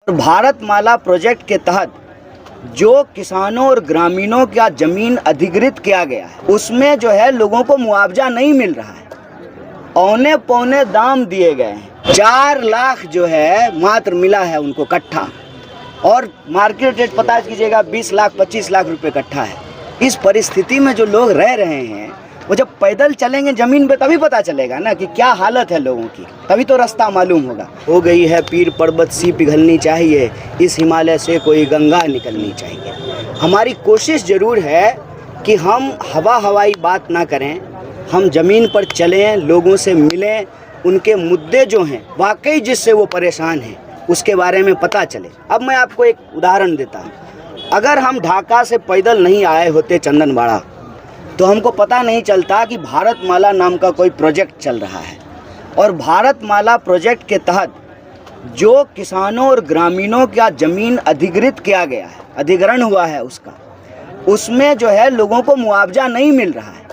Bharatmala project के तहत जो किसानों और ग्रामीणों का ज़मीन अधिग्रहित किया गया है उसमें जो है लोगों को मुआवजा नहीं मिल रहा है। औने पौने दाम दिए गए हैं। 4 लाख जो है मात्र मिला है उनको कट्ठा, और मार्केट रेट पता कीजिएगा 20 लाख 25 लाख रुपए कट्ठा है। इस परिस्थिति में जो लोग रह रहे हैं वो जब पैदल चलेंगे ज़मीन पे तभी पता चलेगा ना कि क्या हालत है लोगों की, तभी तो रास्ता मालूम होगा। हो गई है पीर पर्वत सी पिघलनी चाहिए, इस हिमालय से कोई गंगा निकलनी चाहिए। हमारी कोशिश ज़रूर है कि हम हवाई बात ना करें, हम ज़मीन पर चलें, लोगों से मिलें, उनके मुद्दे जो हैं वाकई जिससे वो परेशान हैं उसके बारे में पता चले। अब मैं आपको एक उदाहरण देता हूँ। अगर हम ढाका से पैदल नहीं आए होते चंदनवाड़ा तो हमको पता नहीं चलता कि भारतमाला नाम का कोई प्रोजेक्ट चल रहा है। और भारतमाला प्रोजेक्ट के तहत जो किसानों और ग्रामीणों का ज़मीन अधिग्रहित किया गया है, अधिग्रहण हुआ है उसका, उसमें जो है लोगों को मुआवजा नहीं मिल रहा है।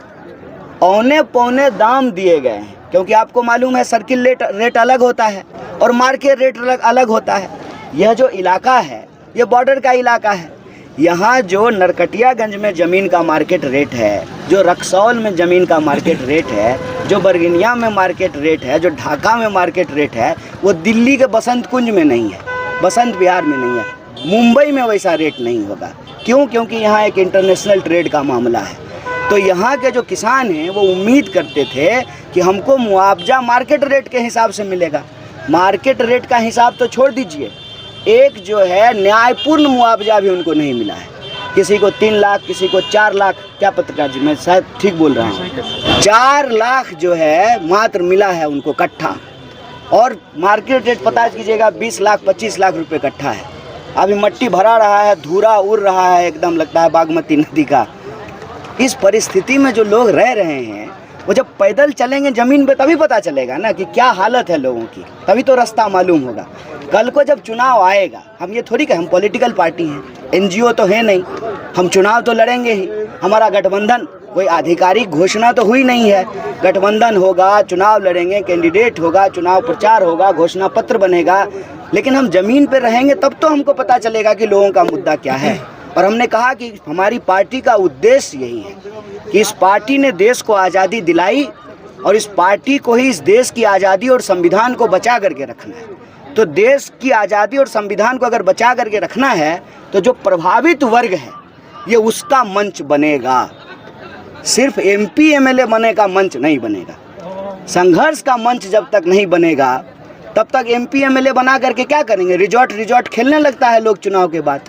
औने पौने दाम दिए गए हैं, क्योंकि आपको मालूम है सर्किल रेट अलग होता है और मार्केट रेट अलग होता है। यह जो इलाका है ये बॉर्डर का इलाका है। यहाँ जो नरकटियागंज में ज़मीन का मार्केट रेट है, जो रक्सौल में ज़मीन का मार्केट रेट है, जो बरगिनिया में मार्केट रेट है, जो ढाका में मार्केट रेट है, वो दिल्ली के बसंत कुंज में नहीं है, बसंत विहार में नहीं है, मुंबई में वैसा रेट नहीं होगा। क्यों? क्योंकि यहाँ एक इंटरनेशनल ट्रेड का मामला है। तो यहाँ के जो किसान हैं वो उम्मीद करते थे कि हमको मुआवजा मार्केट रेट के हिसाब से मिलेगा। मार्केट रेट का हिसाब तो छोड़ दीजिए, एक जो है न्यायपूर्ण मुआवजा भी उनको नहीं मिला है। किसी को 3 लाख, किसी को 4 लाख, क्या पत्रकार जी मैं शायद ठीक बोल रहा हूँ, 4 लाख जो है मात्र मिला है उनको कट्ठा, और मार्केट रेट पता कीजिएगा 20 लाख 25 लाख रुपए कट्ठा है। अभी मट्टी भरा रहा है, धूरा उड़ रहा है, एकदम लगता है बागमती नदी का। इस परिस्थिति में जो लोग रह रहे हैं वो जब पैदल चलेंगे ज़मीन पे तभी पता चलेगा ना कि क्या हालत है लोगों की, तभी तो रास्ता मालूम होगा। कल को जब चुनाव आएगा, हम ये थोड़ी कि हम पॉलिटिकल पार्टी हैं, NGO तो है नहीं, हम चुनाव तो लड़ेंगे ही। हमारा गठबंधन कोई आधिकारिक घोषणा तो हुई नहीं है। गठबंधन होगा, चुनाव लड़ेंगे, कैंडिडेट होगा, चुनाव प्रचार होगा, घोषणा पत्र बनेगा, लेकिन हम ज़मीन पर रहेंगे तब तो हमको पता चलेगा कि लोगों का मुद्दा क्या है। और हमने कहा कि हमारी पार्टी का उद्देश्य यही है कि इस पार्टी ने देश को आज़ादी दिलाई और इस पार्टी को ही इस देश की आज़ादी और संविधान को बचा करके रखना है। तो देश की आज़ादी और संविधान को अगर बचा करके रखना है तो जो प्रभावित वर्ग है ये उसका मंच बनेगा, सिर्फ MP MLA बने का मंच नहीं बनेगा। संघर्ष का मंच जब तक नहीं बनेगा तब तक MP MLA बना करके क्या करेंगे? रिजॉर्ट खेलने लगता है लोग चुनाव के बाद।